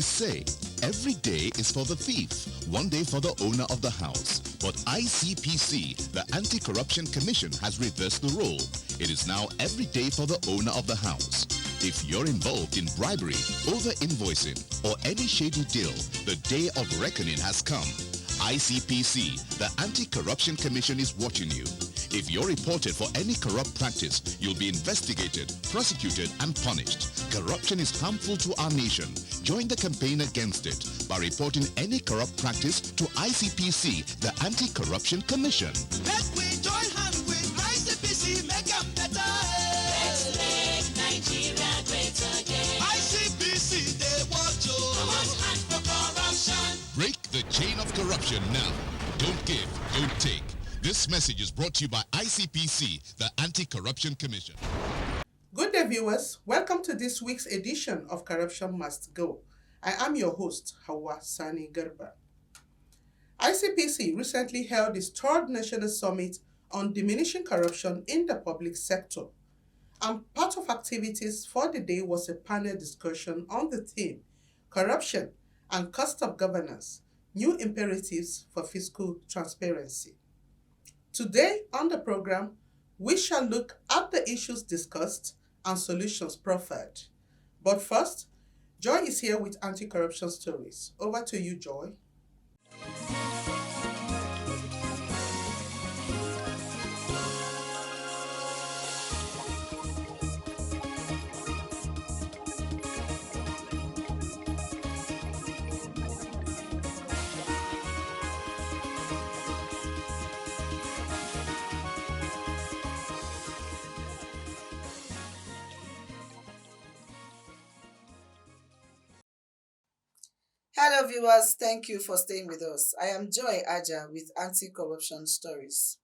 Economists say every day is for the thief, one day for the owner of the house. But ICPC, the Anti-Corruption Commission, has reversed the role. It is now every day for the owner of the house. If you're involved in bribery, over-invoicing, or any shady deal, the day of reckoning has come. ICPC, the Anti-Corruption Commission, is watching you. If you're reported for any corrupt practice, you'll be investigated, prosecuted, and punished. Corruption is harmful to our nation. Join the campaign against it by reporting any corrupt practice to ICPC, the Anti-Corruption Commission. Let we join hands with ICPC, make them better. Let's make Nigeria great again. ICPC, they watch you. Come on, hand for corruption. Break the chain of corruption now. Don't give, don't take. This message is brought to you by ICPC, the Anti-Corruption Commission. Good day, viewers. Welcome to this week's edition of Corruption Must Go. I am your host, Hawa Sani Garba. ICPC recently held its third National Summit on Diminishing Corruption in the Public Sector. And part of activities for the day was a panel discussion on the theme, Corruption and Cost of Governance, New Imperatives for Fiscal Transparency. Today on the program, we shall look at the issues discussed and solutions proffered. But first, Joy is here with anti-corruption stories. Over to you, Joy. Hello viewers, thank you for staying with us. I am Joy Aja with Anti-Corruption Stories.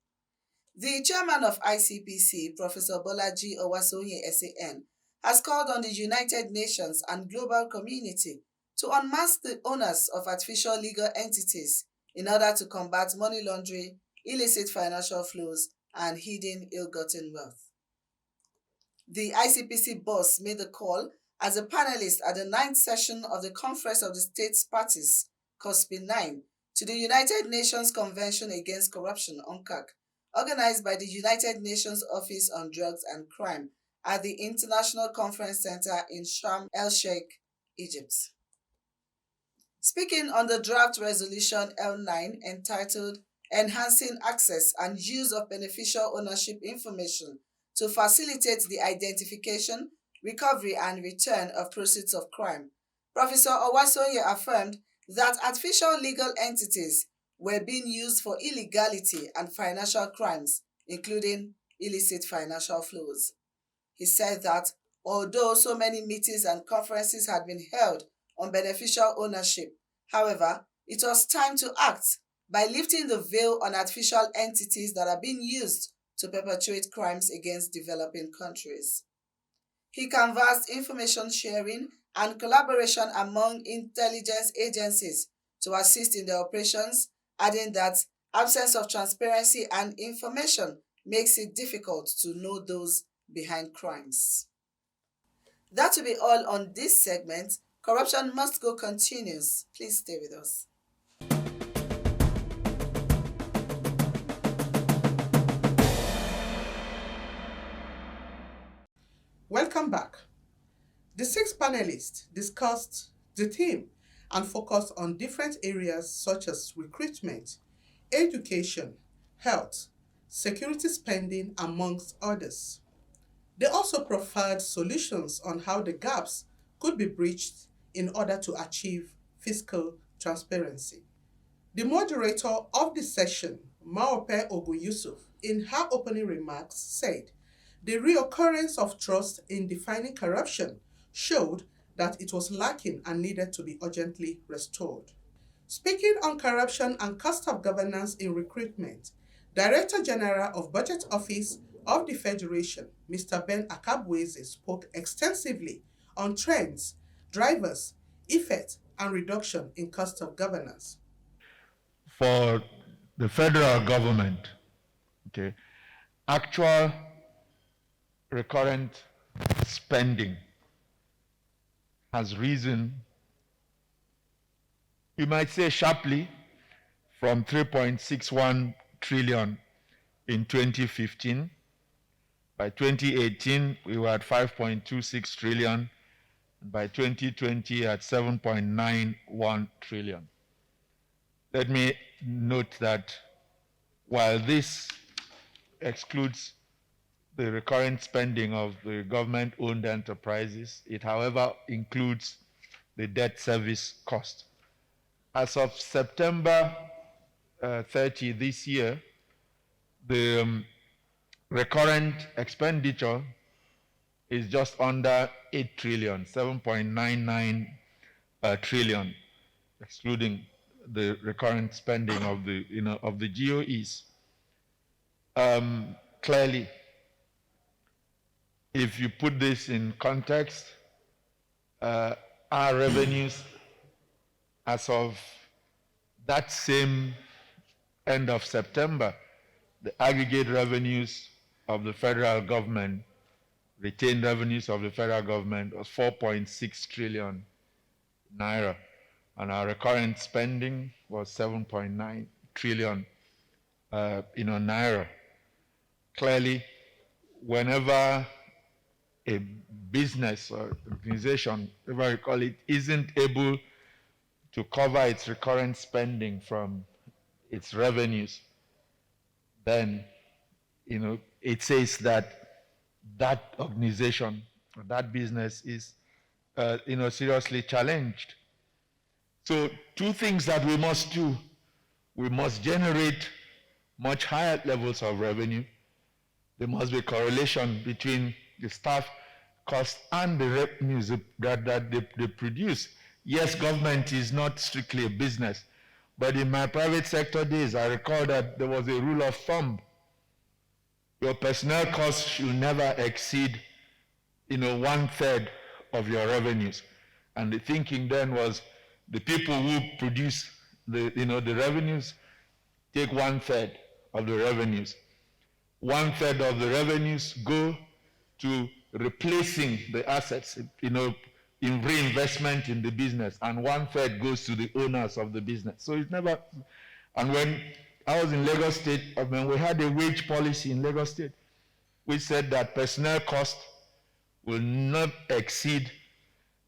The chairman of ICPC, Professor Bolaji Owasonye SAN, has called on the United Nations and global community to unmask the owners of artificial legal entities in order to combat money laundering, illicit financial flows, and hidden ill-gotten wealth. The ICPC boss made the call as a panelist at the 9th session of the Conference of the States Parties, COSPI 9, to the United Nations Convention Against Corruption, UNCAC, organized by the United Nations Office on Drugs and Crime at the International Conference Center in Sharm el-Sheikh, Egypt. Speaking on the draft resolution L9 entitled Enhancing Access and Use of Beneficial Ownership Information to Facilitate the Identification, Recovery and Return of Proceeds of Crime, Professor Owasonye affirmed that artificial legal entities were being used for illegality and financial crimes, including illicit financial flows. He said that although so many meetings and conferences had been held on beneficial ownership, however, it was time to act by lifting the veil on artificial entities that are being used to perpetrate crimes against developing countries. He canvassed information sharing and collaboration among intelligence agencies to assist in their operations, adding that absence of transparency and information makes it difficult to know those behind crimes. That will be all on this segment. Corruption Must Go continues. Please stay with us. Welcome back. The 6 panelists discussed the theme and focused on different areas such as recruitment, education, health, security spending, amongst others. They also proffered solutions on how the gaps could be bridged in order to achieve fiscal transparency. The moderator of the session, Maope Ogun Yusuf, in her opening remarks said, the reoccurrence of trust in defining corruption showed that it was lacking and needed to be urgently restored. Speaking on corruption and cost of governance in recruitment, Director General of Budget Office of the Federation, Mr. Ben Akabweze, spoke extensively on trends, drivers, effect, and reduction in cost of governance. For the federal government, actual recurrent spending has risen You might say sharply from 3.61 trillion in 2015. By 2018, we were at 5.26 trillion. By 2020, at 7.91 trillion. Let me note that while this excludes the recurrent spending of the government-owned enterprises, it, however, includes the debt service cost. As of September 30 this year, the recurrent expenditure is just under 8 trillion, 7.99 trillion, excluding the recurrent spending of the, of the GOEs. Clearly, if you put this in context, our revenues as of that same end of September, the aggregate revenues of the federal government, retained revenues of the federal government was 4.6 trillion naira, and our recurrent spending was 7.9 trillion naira. Clearly, whenever a business or organization, whatever you call it, isn't able to cover its recurrent spending from its revenues, then it says that that organization or that business is seriously challenged. So two things that we must do: we must generate much higher levels of revenue. There must be correlation between the staff cost and the revenues that they produce. Yes, government is not strictly a business, but in my private sector days, I recall that there was a rule of thumb. Your personnel costs should never exceed, 1/3 of your revenues. And the thinking then was the people who produce the revenues take 1/3 of the revenues. 1/3 of the revenues go to replacing the assets, in reinvestment in the business, and 1/3 goes to the owners of the business. So it's never, and when I was in Lagos State, we had a wage policy in Lagos State, which said that personnel cost will not exceed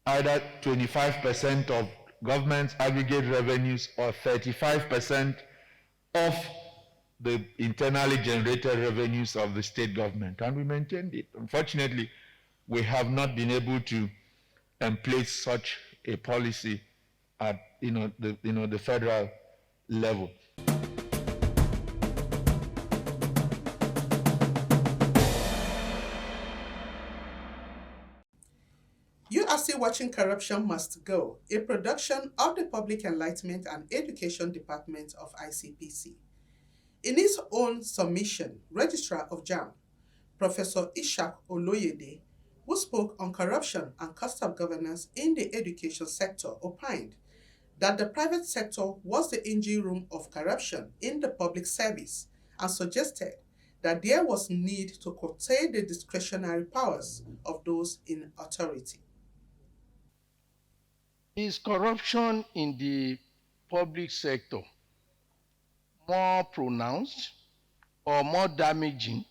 either 25% of government's aggregate revenues or 35% of the internally generated revenues of the state government, and we maintained it. Unfortunately, we have not been able to place such a policy at the federal level. You are still watching Corruption Must Go, a production of the Public Enlightenment and Education Department of ICPC. In his own submission, Registrar of JAMB, Professor Ishak Oloyede, who spoke on corruption and cost of governance in the education sector, opined that the private sector was the engine room of corruption in the public service and suggested that there was need to curtail the discretionary powers of those in authority. Is corruption in the public sector more pronounced or more damaging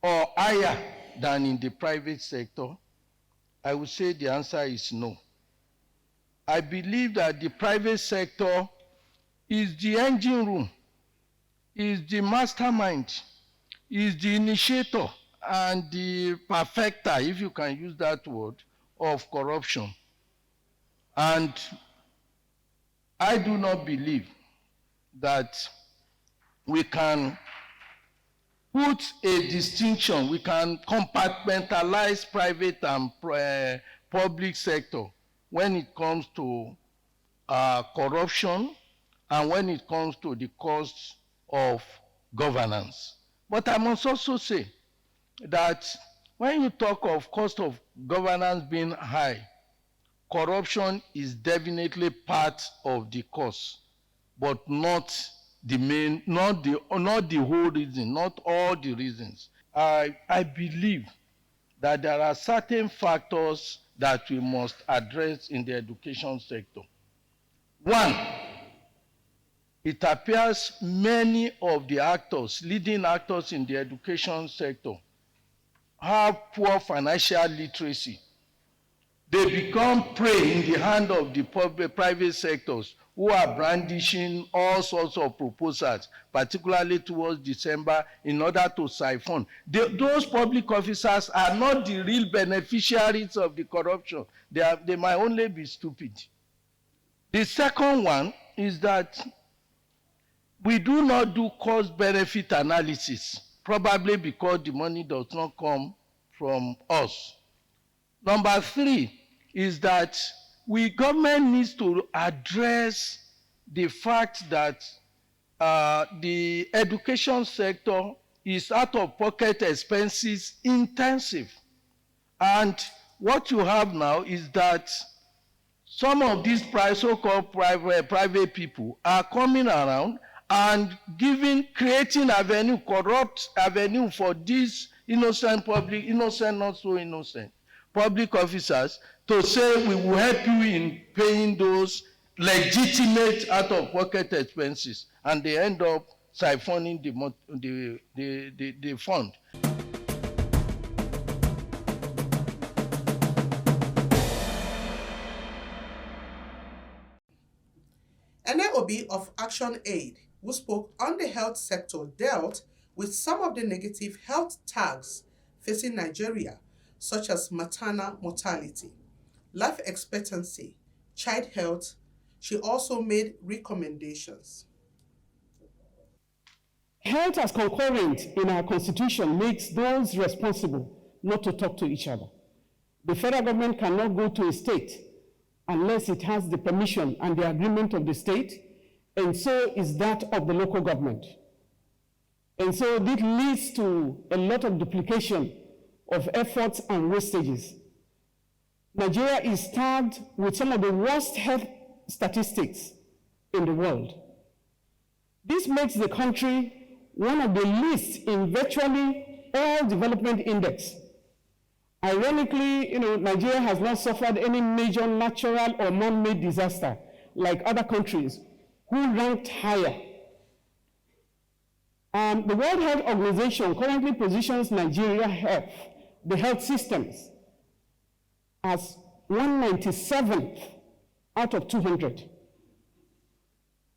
or higher than in the private sector? I would say the answer is no. I believe that the private sector is the engine room, is the mastermind, is the initiator and the perfecter, if you can use that word, of corruption. And I do not believe that we can put a distinction, we can compartmentalize private and public sector when it comes to corruption and when it comes to the costs of governance. But I must also say that when you talk of cost of governance being high, corruption is definitely part of the cause, but not the main, not the whole reason, not all the reasons. I believe that there are certain factors that we must address in the education sector. One, it appears many of the actors, leading actors in the education sector, have poor financial literacy. They become prey in the hand of the private sectors who are brandishing all sorts of proposals, particularly towards December, in order to siphon. Those public officers are not the real beneficiaries of the corruption. They might only be stupid. The second one is that we do not do cost-benefit analysis, probably because the money does not come from us. Number three is that government needs to address the fact that the education sector is out-of-pocket expenses intensive. And what you have now is that some of these so-called private people are coming around and creating corrupt avenue for these innocent, not so innocent, public officers to say we will help you in paying those legitimate out-of-pocket expenses, and they end up siphoning the fund. Obi of Action Aid, who spoke on the health sector, dealt with some of the negative health tags facing Nigeria, such as maternal mortality, life expectancy, child health. She also made recommendations. Health as concurrent in our constitution makes those responsible not to talk to each other. The federal government cannot go to a state unless it has the permission and the agreement of the state, and so is that of the local government. And so this leads to a lot of duplication of efforts and wastages. Nigeria is tagged with some of the worst health statistics in the world. This makes the country one of the least in virtually all development index. Ironically, Nigeria has not suffered any major natural or man-made disaster like other countries who ranked higher. The World Health Organization currently positions Nigeria health, the health systems, as 197th out of 200.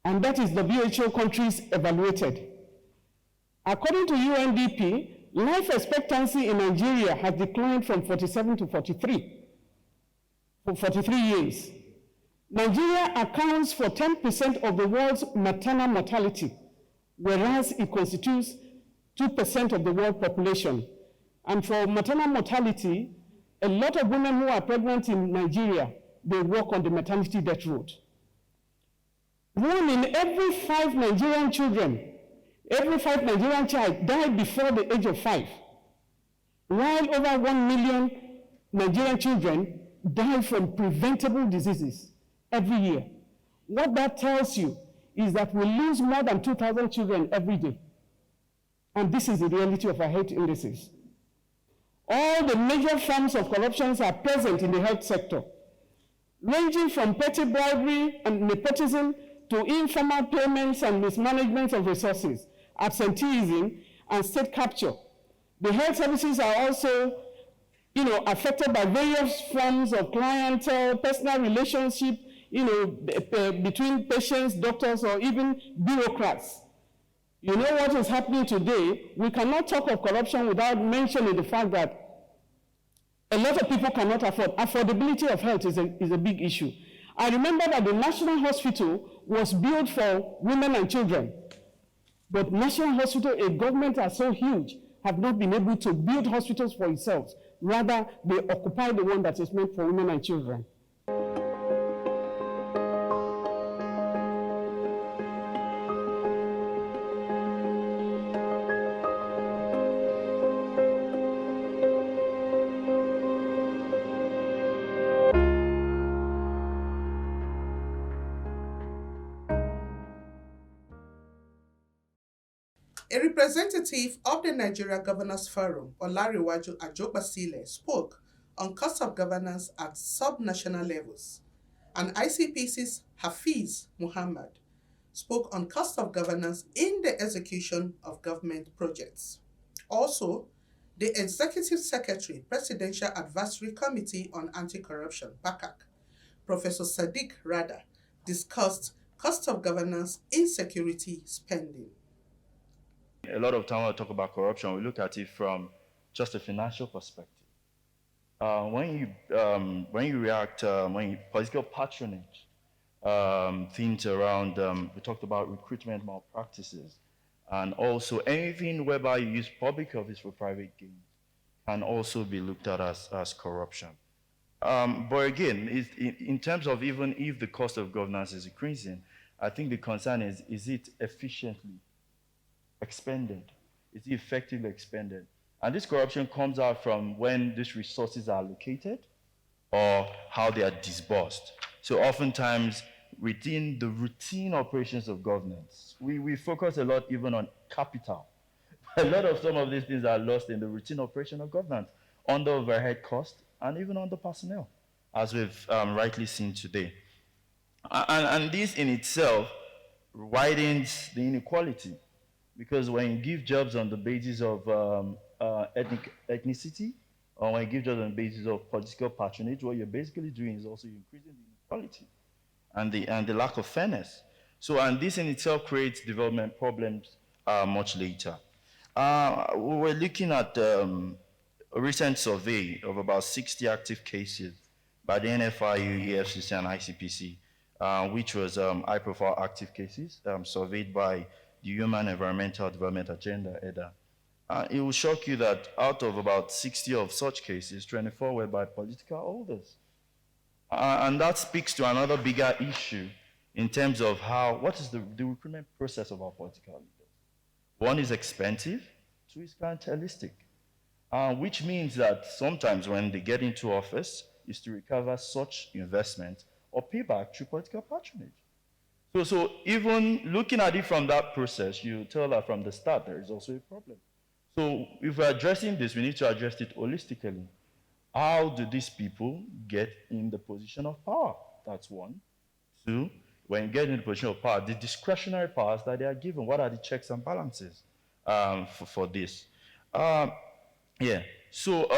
And that is WHO countries evaluated. According to UNDP, life expectancy in Nigeria has declined from 47 to 43 for 43 years. Nigeria accounts for 10% of the world's maternal mortality, whereas it constitutes 2% of the world population. And for maternal mortality, a lot of women who are pregnant in Nigeria, they walk on the maternity death road. 1 in every 5 Nigerian children, every 5 Nigerian child died before the age of 5, while over 1 million Nigerian children die from preventable diseases every year. What that tells you is that we lose more than 2,000 children every day. And this is the reality of our health indices. All the major forms of corruption are present in the health sector, ranging from petty bribery and nepotism to informal payments and mismanagement of resources, absenteeism, and state capture. The health services are also affected by various forms of clientele, personal relationship, between patients, doctors, or even bureaucrats. You know what is happening today? We cannot talk of corruption without mentioning the fact that a lot of people cannot afford. Affordability of health is a big issue. I remember that the National Hospital was built for women and children. But National Hospital, a government that's so huge, have not been able to build hospitals for itself. Rather, they occupy the one that is meant for women and children. A representative of the Nigeria Governors Forum, Olariwaju Ajobasile, spoke on cost of governance at sub-national levels, and ICPC's Hafiz Muhammad spoke on cost of governance in the execution of government projects. Also, the Executive Secretary, Presidential Advisory Committee on Anti-Corruption, PACAC, Professor Sadiq Rada, discussed cost of governance in security spending. A lot of time when we talk about corruption, we look at it from just a financial perspective. When you react, political patronage, things around, we talked about recruitment malpractices, and also anything whereby you use public office for private gain can also be looked at as corruption. But again, in terms of even if the cost of governance is increasing, I think the concern is it efficiently expended? Is it effectively expended? And this corruption comes out from when these resources are allocated or how they are disbursed. So oftentimes, within the routine operations of governance, we focus a lot even on capital. A lot of some of these things are lost in the routine operation of governance, under overhead cost and even under personnel, as we've rightly seen today. And this in itself widens the inequality, because when you give jobs on the basis of ethnicity, or when you give jobs on the basis of political patronage, what you're basically doing is also increasing the inequality and the lack of fairness. So, and this in itself creates development problems much later. We were looking at a recent survey of about 60 active cases by the NFIU, EFCC, and ICPC, which was high-profile active cases surveyed by the Human Environmental Development Agenda, EDA. It will shock you that out of about 60 of such cases, 24 were by political holders. And that speaks to another bigger issue in terms of what is the recruitment process of our political leaders. One is expensive, two is clientelistic, which means that sometimes when they get into office is to recover such investment or payback through political patronage. So even looking at it from that process, you tell that from the start there is also a problem. So if we're addressing this, we need to address it holistically. How do these people get in the position of power? That's one. Two, when you get in the position of power, the discretionary powers that they are given, what are the checks and balances for this? So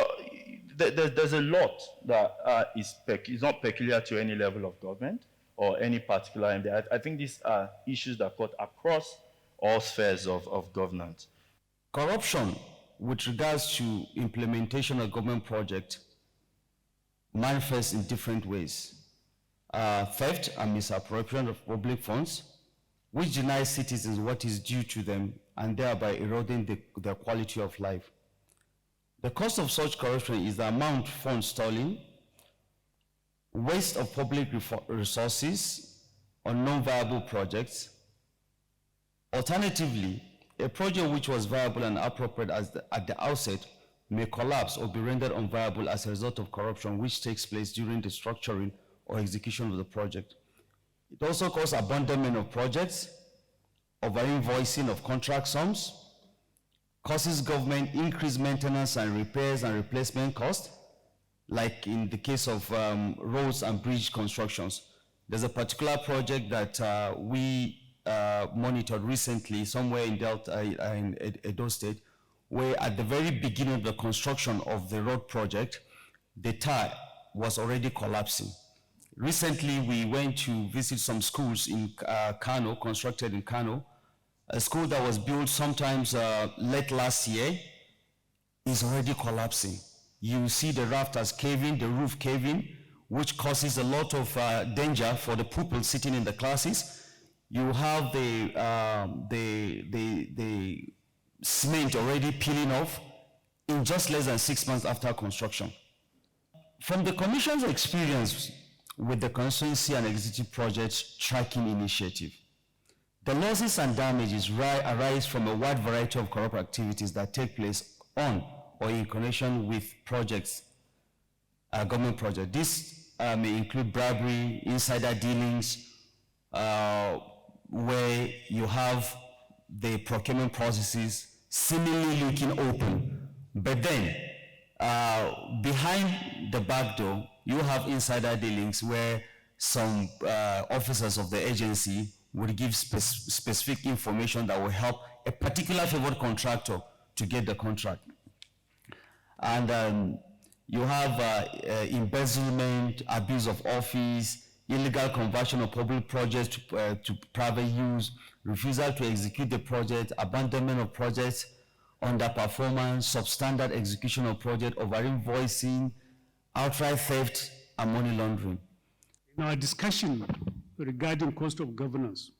there's a lot that is not peculiar to any level of government or any particular MD. I think these are issues that cut across all spheres of governance. Corruption with regards to implementation of government project manifests in different ways. Theft and misappropriation of public funds, which denies citizens what is due to them and thereby eroding their quality of life. The cost of such corruption is the amount funds stolen, waste of public resources on non-viable projects. Alternatively, a project which was viable and appropriate at the outset may collapse or be rendered unviable as a result of corruption which takes place during the structuring or execution of the project. It also causes abandonment of projects, over-invoicing of contract sums, causes government increased maintenance and repairs and replacement costs, like in the case of roads and bridge constructions. There's a particular project that we monitored recently somewhere in Delta, in Edo State, where at the very beginning of the construction of the road project, the tar was already collapsing. Recently, we went to visit some schools in Kano, constructed in Kano. A school that was built sometimes late last year is already collapsing. You see the rafters caving, the roof caving, which causes a lot of danger for the pupils sitting in the classes. You have the cement already peeling off in just less than 6 months after construction. From the Commission's experience with the constituency and executive projects tracking initiative, the losses and damages arise from a wide variety of corrupt activities that take place on or in connection with projects, government projects. This may include bribery, insider dealings, where you have the procurement processes seemingly looking open, but then behind the back door, you have insider dealings where some officers of the agency would give specific information that will help a particular favored contractor to get the contract. And you have embezzlement, abuse of office, illegal conversion of public projects to private use, refusal to execute the project, abandonment of projects, underperformance, substandard execution of project, over-invoicing, outright theft, and money laundering. In our discussion regarding cost of governance,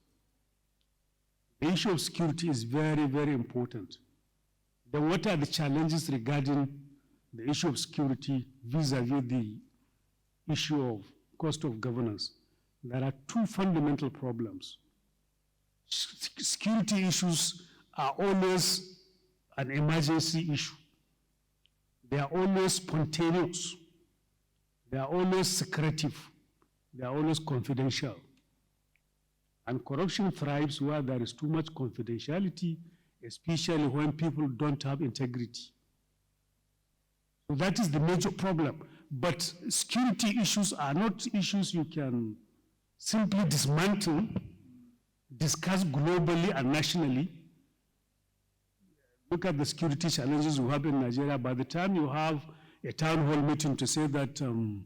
the issue of security is very, very important. Then what are the challenges regarding the issue of security vis-a-vis the issue of cost of governance? There are two fundamental problems. Security issues are always an emergency issue. They are always spontaneous. They are always secretive. They are always confidential. And corruption thrives where there is too much confidentiality, especially when people don't have integrity. So that is the major problem. But security issues are not issues you can simply dismantle, discuss globally and nationally. Look at the security challenges we have in Nigeria. By the time you have a town hall meeting to say that tomorrow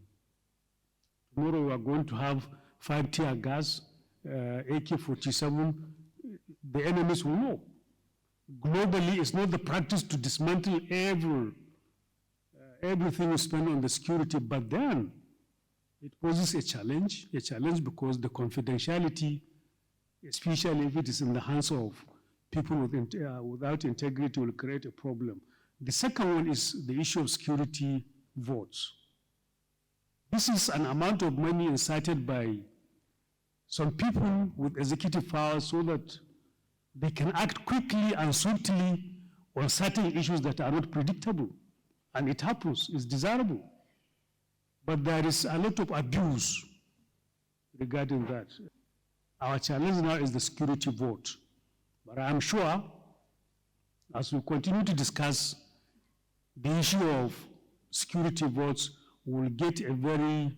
we are going to have 5 tear gas, AK-47, the enemies will know. Globally, it's not the practice to dismantle everything you spend on the security, but then it poses a challenge because the confidentiality, especially if it is in the hands of people without integrity, will create a problem. The second one is the issue of security votes. This is an amount of money incited by some people with executive powers so that they can act quickly and swiftly on certain issues that are not predictable. And it happens, it's desirable. But there is a lot of abuse regarding that. Our challenge now is the security vote. But I'm sure, as we continue to discuss the issue of security votes, we'll get a very,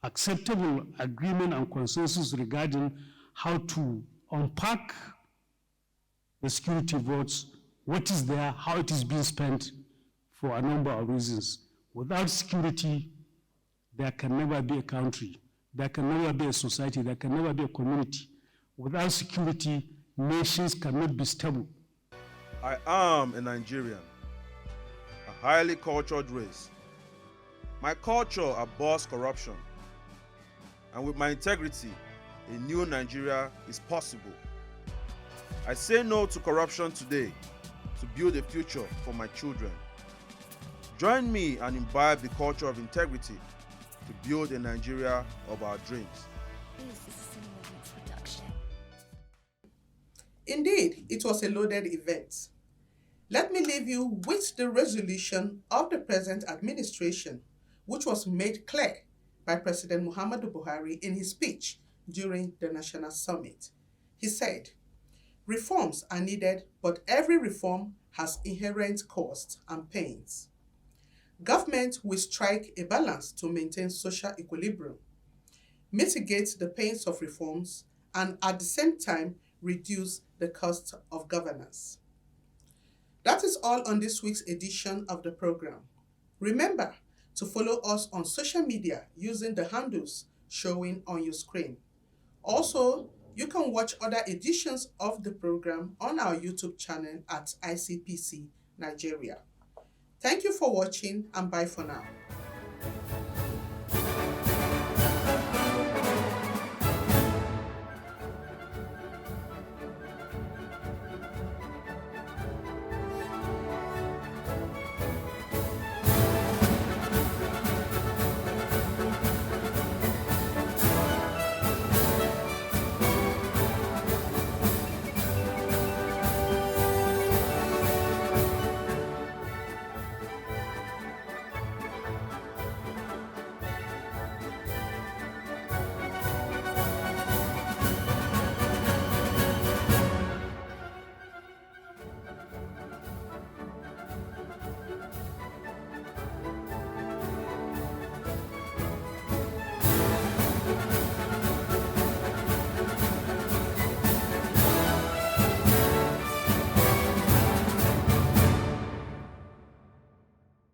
acceptable agreement and consensus regarding how to unpack the security votes, what is there, how it is being spent for a number of reasons. Without security, there can never be a country, there can never be a society, there can never be a community. Without security, nations cannot be stable. I am a Nigerian, a highly cultured race. My culture abhors corruption, and with my integrity, a new Nigeria is possible. I say no to corruption today to build a future for my children. Join me and imbibe the culture of integrity to build a Nigeria of our dreams. Indeed, it was a loaded event. Let me leave you with the resolution of the present administration, which was made clear by President Muhammadu Buhari in his speech during the National Summit. He said, "Reforms are needed, but every reform has inherent costs and pains. Government will strike a balance to maintain social equilibrium, mitigate the pains of reforms, and at the same time reduce the cost of governance." That is all on this week's edition of the program. Remember to follow us on social media using the handles showing on your screen. Also, you can watch other editions of the program on our YouTube channel at ICPC Nigeria. Thank you for watching and bye for now.